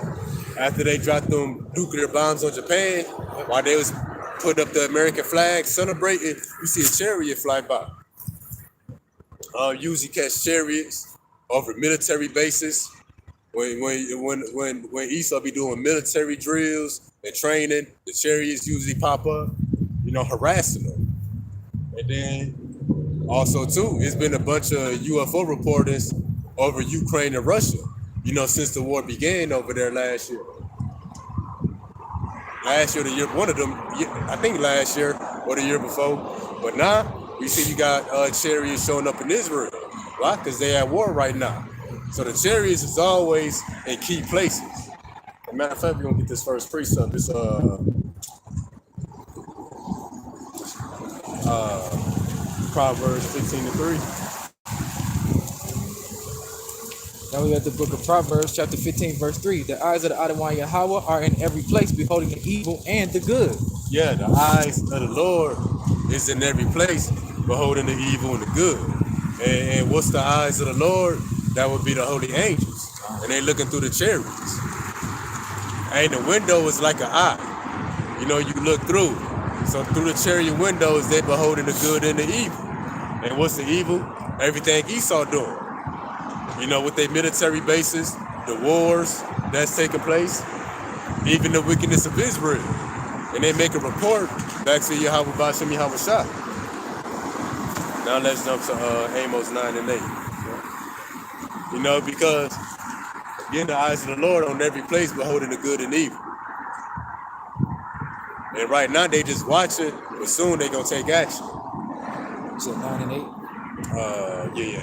Speaker 1: after they dropped them nuclear bombs on Japan, while they was putting up the American flag, celebrating, you see a chariot fly by. Usually catch chariots over military bases. When Esau be doing military drills and training, the chariots usually pop up, harassing them. And then also too, it's been a bunch of UFO reporters over Ukraine and Russia, since the war began over there last year. One of them, I think last year or the year before. But now, we see you got chariots showing up in Israel. Why? Because they at war right now. So the chariots is always in key places. As a matter of fact, we're going to get this first precept. It's Proverbs 15:3.
Speaker 2: Now we got the book of Proverbs, chapter 15, verse 3. The eyes of the Adonai Yahweh are in every place, beholding the evil and the good.
Speaker 1: Yeah, the eyes of the Lord is in every place, beholding the evil and the good. And what's the eyes of the Lord? That would be the holy angels. And they looking through the chariots. And the window is like an eye. You look through. So through the chariot windows, they beholding the good and the evil. And what's the evil? Everything Esau doing. With their military bases, the wars that's taking place, even the wickedness of Israel. And they make a report back to Yahweh Bashem Yahweh Shah. Now let's jump to Amos 9 and 8. Because again, the eyes of the Lord on every place beholding the good and evil. And right now they just watching, but soon they gonna take action.
Speaker 2: So 9 and 8.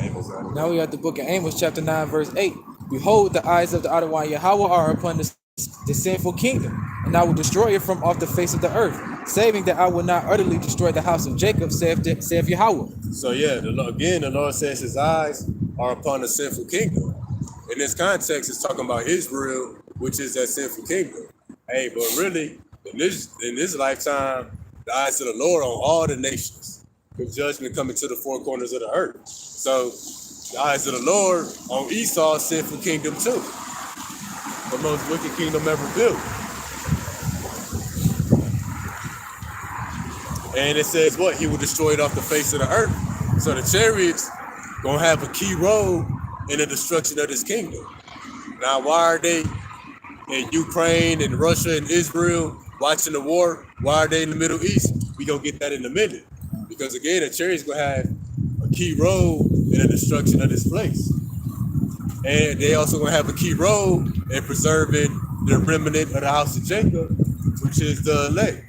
Speaker 1: Amos 9.
Speaker 2: Now we got the book of Amos, chapter 9, verse 8. Behold, the eyes of the Adonai Yahweh are upon the sinful kingdom, and I will destroy it from off the face of the earth, saving that I will not utterly destroy the house of Jacob, saith Yahweh.
Speaker 1: So yeah, the Lord says his eyes are upon the sinful kingdom. In this context, it's talking about Israel, which is that sinful kingdom. Hey, but really, in this lifetime, the eyes of the Lord on all the nations, with judgment coming to the four corners of the earth. So The eyes of the Lord on Esau's sinful kingdom too. The most wicked kingdom ever built. And it says what? He will destroy it off the face of the earth. So the chariots gonna have a key role in the destruction of this kingdom. Now, why are they in Ukraine and Russia and Israel watching the war? Why are they in the Middle East? We gonna get that in a minute. Because again, the chariots gonna have a key role in the destruction of this place. And they also gonna have a key role in preserving the remnant of the house of Jacob, which is the elect.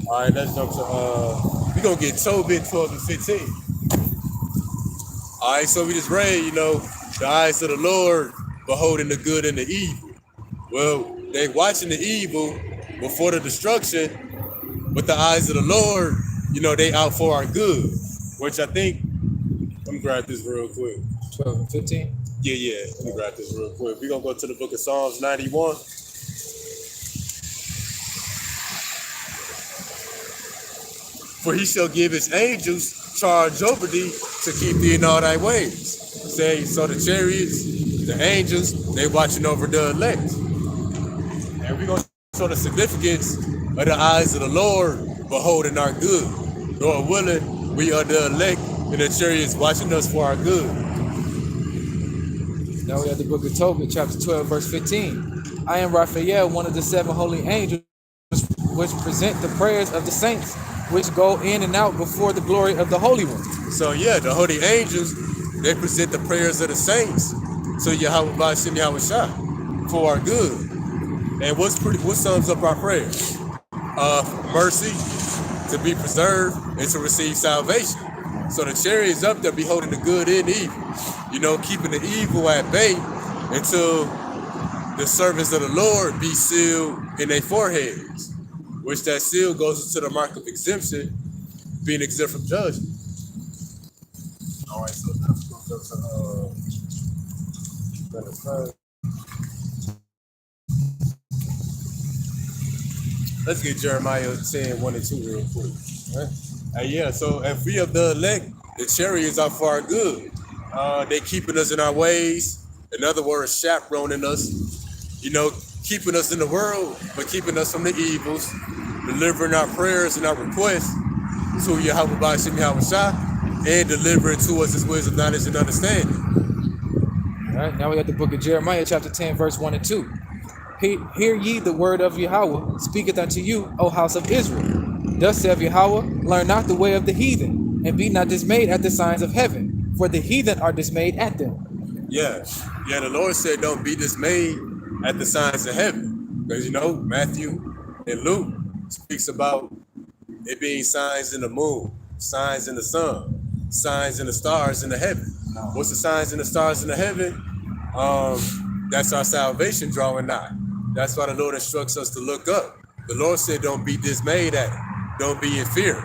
Speaker 1: All right, let's jump to, we're going to get Tobit 12 and 15. All right, so we just read, the eyes of the Lord beholding the good and the evil. Well, they watching the evil before the destruction, but the eyes of the Lord, they out for our good, which I think, let me grab this real quick.
Speaker 2: 12 and 15?
Speaker 1: Yeah, let me grab this real quick. We're going to go to the book of Psalms 91. For he shall give his angels charge over thee to keep thee in all thy ways. Say, so the chariots, the angels, they watching over the elect. And we're going to show the significance of the eyes of the Lord beholding our good. Lord willing, we are the elect and the chariots watching us for our good.
Speaker 2: Now we have the book of Tobit, chapter 12, verse 15. I am Raphael, one of the 7 holy angels, which present the prayers of the saints, which go in and out before the glory of the Holy One.
Speaker 1: So yeah, the holy angels, they present the prayers of the saints. So Yahweh Ba'Shem Yahweh Shah for our good. And what sums up our prayers? Mercy, to be preserved, and to receive salvation. So the chariots up there beholding the good and evil, keeping the evil at bay until the servants of the Lord be sealed in their foreheads, which that seal goes into the mark of exemption, being exempt from judgment. All right, so let's go to let's get Jeremiah 10, 1 and 2 real quick. Right? So if we of the elect, the chariots are for our good. They keeping us in our ways. In other words, chaperoning us, keeping us in the world, but keeping us from the evils, delivering our prayers and our requests to Yahweh Ba'Shem Yahweh Shah, and delivering to us his wisdom, knowledge, and understanding.
Speaker 2: All right, now we got the book of Jeremiah, chapter 10, verse 1 and 2. Hear ye the word of Yahweh, speaketh unto you, O house of Israel. Thus saith Yahweh, learn not the way of the heathen, and be not dismayed at the signs of heaven, for the heathen are dismayed at them.
Speaker 1: Yeah, the Lord said, don't be dismayed at the signs of heaven. Because, Matthew and Luke speaks about it being signs in the moon, signs in the sun, signs in the stars in the heaven. What's the signs in the stars in the heaven? That's our salvation drawing nigh. That's why the Lord instructs us to look up. The Lord said, don't be dismayed at it. Don't be in fear,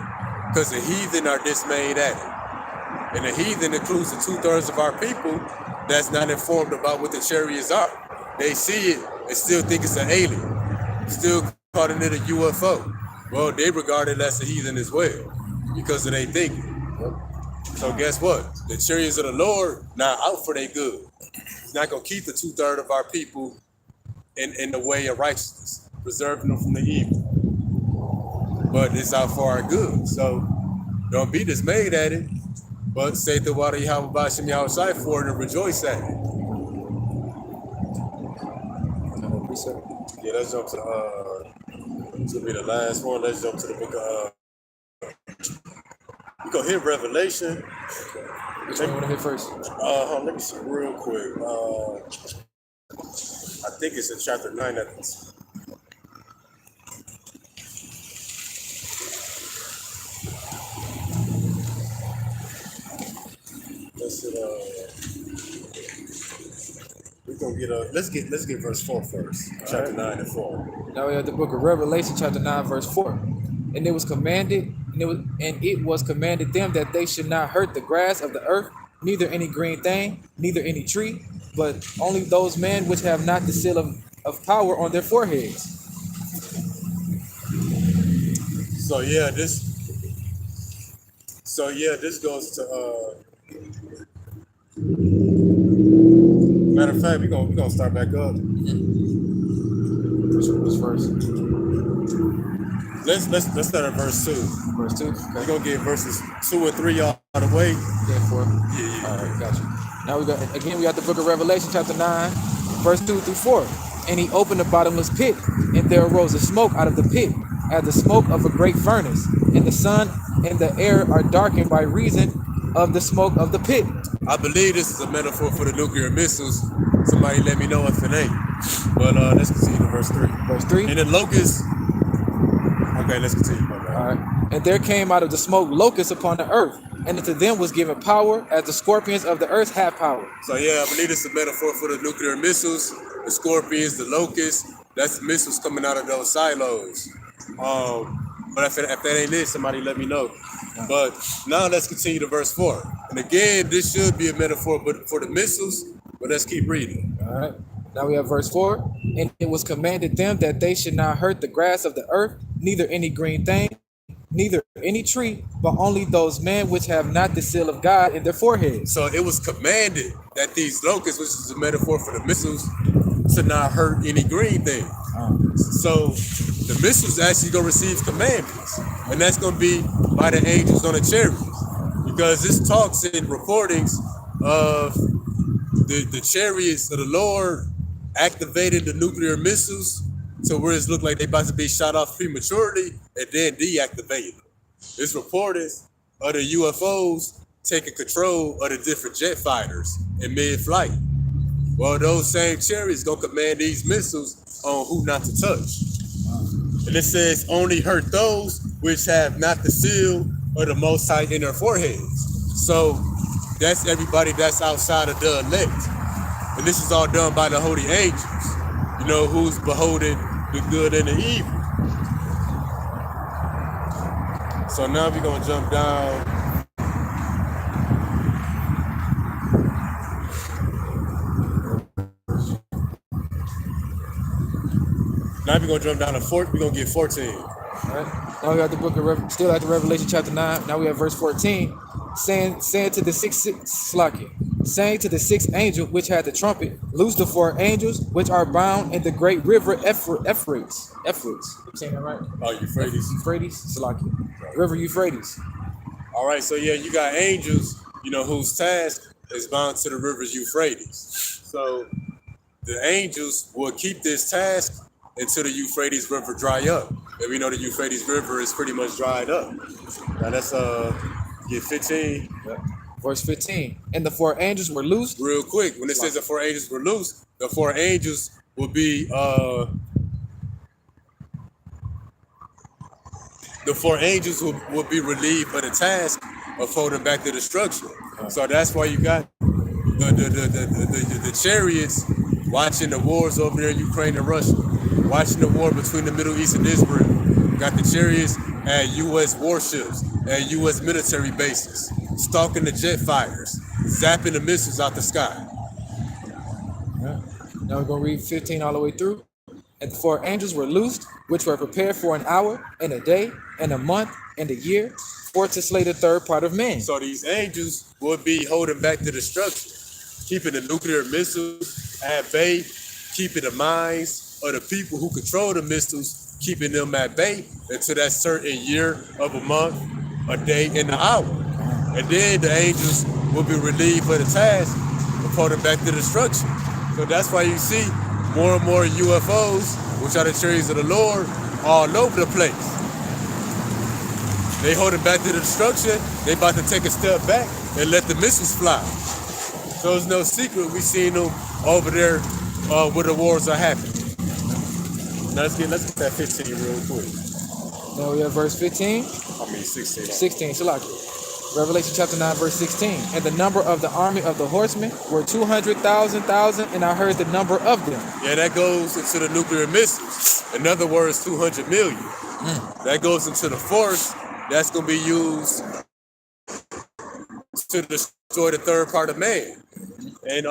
Speaker 1: because the heathen are dismayed at it. And the heathen includes the 2/3 of our people that's not informed about what the chariots are. They see it and still think it's an alien, still calling it a UFO. Well, they regard it as a heathen as well, because of their thinking. So guess what? The chariots of the Lord not out for their good. He's not going to keep the 2/3 of our people in the way of righteousness, preserving them from the evil. But it's out for our good. So don't be dismayed at it, but say the water Yahweh Ba'Shem Yahweh Shai for it and rejoice at it. Yeah, let's jump to this will be the last one. Let's jump to the book of we go hit Revelation.
Speaker 2: Which one you want to hit first?
Speaker 1: Let me see real quick. I think it's in chapter 9. We're gonna get let's get verse 4 first. Chapter 9 and 4.
Speaker 2: Now we have the book of Revelation, chapter 9, verse 4. And it was commanded them that they should not hurt the grass of the earth, neither any green thing, neither any tree, but only those men which have not the seal of power on their foreheads.
Speaker 1: So yeah, So yeah, this goes to matter of fact, we gonna start back up.
Speaker 2: Which verse?
Speaker 1: Let's start at verse 2.
Speaker 2: Verse 2?
Speaker 1: We're
Speaker 2: Okay.
Speaker 1: gonna get verses 2 and 3 out of the way.
Speaker 2: Yeah, 4.
Speaker 1: Yeah.
Speaker 2: All right, got you. Now we got the book of Revelation, chapter 9, verse 2 through 4. And he opened the bottomless pit, and there arose a smoke out of the pit, as the smoke of a great furnace. And the sun and the air are darkened by reason of the smoke of the pit.
Speaker 1: I believe this is a metaphor for the nuclear missiles. Somebody let me know if it ain't. But let's continue to verse 3.
Speaker 2: Verse 3.
Speaker 1: And the locusts. Okay, let's continue.
Speaker 2: All right. And there came out of the smoke locusts upon the earth, and unto them was given power, as the scorpions of the earth have power.
Speaker 1: So yeah, I believe this is a metaphor for the nuclear missiles, the scorpions, the locusts. That's the missiles coming out of those silos. But if that ain't it, somebody let me know. But now let's continue to verse 4. And again, this should be a metaphor for the missiles, but let's keep reading.
Speaker 2: All right. Now we have verse 4. And it was commanded them that they should not hurt the grass of the earth, neither any green thing, neither any tree, but only those men which have not the seal of God in their foreheads.
Speaker 1: So it was commanded that these locusts, which is a metaphor for the missiles, to not hurt any green thing. So the missiles actually gonna receive commandments, and that's gonna be by the angels on the chariots, because this talks in reportings of the chariots of the Lord activated the nuclear missiles to where it looked like they about to be shot off prematurely and then deactivated them. It's reported of the UFOs taking control of the different jet fighters in mid-flight. Well, those same chariots gonna command these missiles on who not to touch. And it says only hurt those which have not the seal of the Most High in their foreheads. So that's everybody that's outside of the elect. And this is all done by the holy angels, you know, who's beholding the good and the evil. So now we're gonna jump down. Now we're gonna jump down to 4. We're gonna get 14.
Speaker 2: All right. Now we got the book of still at the Revelation chapter 9. Now we have verse 14, saying to the sixth angel which had the trumpet, loose the 4 angels which are bound in the great river Euphrates. I'm saying that right?
Speaker 1: Oh, Euphrates.
Speaker 2: Slakia. River Euphrates.
Speaker 1: All right, so yeah, you got angels, you know, whose task is bound to the rivers Euphrates. So the angels will keep this task until the Euphrates River dry up. And we know the Euphrates River is pretty much dried up. Now that's get 15.
Speaker 2: Verse 15. And the 4 angels were loosed.
Speaker 1: Real quick, when it says the 4 angels were loose, the 4 angels will be will be relieved of the task of holding back the destruction. So that's why you got the chariots watching the wars over there in Ukraine and Russia, watching the war between the Middle East and Israel. Got the chariots at U.S. warships, at U.S. military bases, stalking the jet fighters, zapping the missiles out the sky.
Speaker 2: Now we're going to read 15 all the way through. And the 4 angels were loosed, which were prepared for an hour, and a day, and a month, and a year, for to slay the third part of men.
Speaker 1: So these angels would be holding back the destruction, keeping the nuclear missiles at bay, keeping the minds of the people who control the missiles, keeping them at bay until that certain year of a month, a day, and an hour. And then the angels will be relieved of the task of holding back the destruction. So that's why you see more and more UFOs, which are the chariots of the Lord, all over the place. They holding back the destruction. They about to take a step back and let the missiles fly. So it's no secret we seen them over there where the wars are happening. Now let's get that 15 real quick.
Speaker 2: Now we have verse 15.
Speaker 1: 16.
Speaker 2: 16, Shalaki. Revelation chapter 9, verse 16. And the number of the army of the horsemen were 200,000, and I heard the number of them.
Speaker 1: Yeah, that goes into the nuclear missiles. In other words, 200 million. That goes into the force that's going to be used to destroy the third part of man. And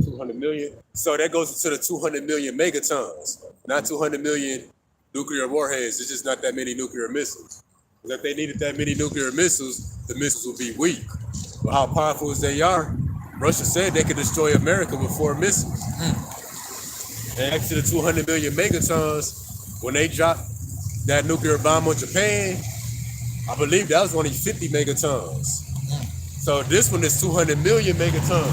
Speaker 1: 200 million. So that goes into the 200 million megatons, not 200 million nuclear warheads. It's just not that many nuclear missiles. Because if they needed that many nuclear missiles, the missiles would be weak. But how powerful as they are, Russia said they could destroy America with 4 missiles. And actually, the 200 million megatons, when they dropped that nuclear bomb on Japan, I believe that was only 50 megatons. So this one is 200 million megatons.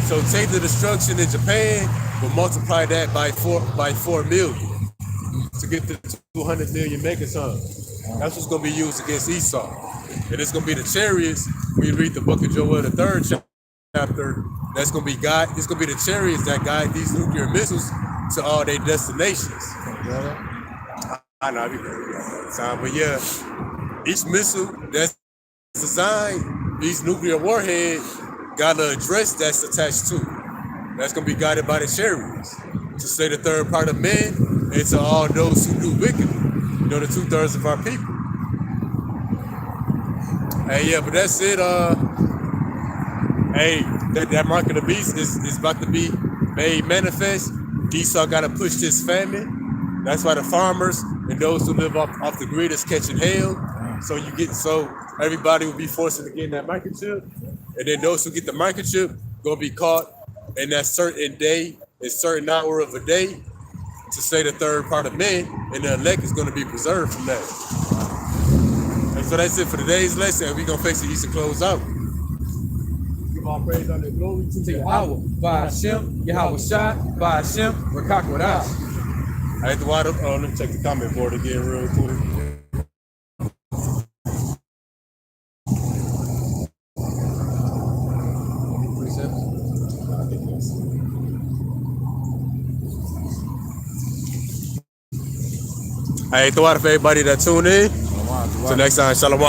Speaker 1: So take the destruction in Japan, but multiply that by 4 million to get to 200 million megatons. That's what's going to be used against Esau. And it's going to be the chariots. When you read the book of Joel, the 3rd chapter, that's going to be God. It's going to be the chariots that guide these nuclear missiles to all their destinations. I know, but yeah, each missile that's designed, these nuclear warhead got an address that's attached to. That's going to be guided by the chariots to slay the third part of men and to all those who do wickedly. You know, the 2/3 of our people. Hey, yeah, but that's it. Hey, that mark of the beast is about to be made manifest. Esau got to push this famine. That's why the farmers and those who live off the grid is catching hell. So everybody will be forced to get that microchip, and then those who get the microchip gonna be caught in that certain day, a certain hour of a day, to say the third part of men, and the elect is gonna be preserved from that. And so that's it for today's lesson. We're gonna face the East and close out. Give all praise, honor, and glory to
Speaker 2: Yahweh, by Hashem, Yahweh Shai, by Hashem, Rakak with us.
Speaker 1: I had to water. Let me check the comment board again real quick. Hey, throw out for everybody that tuned in. Till next time, shalom.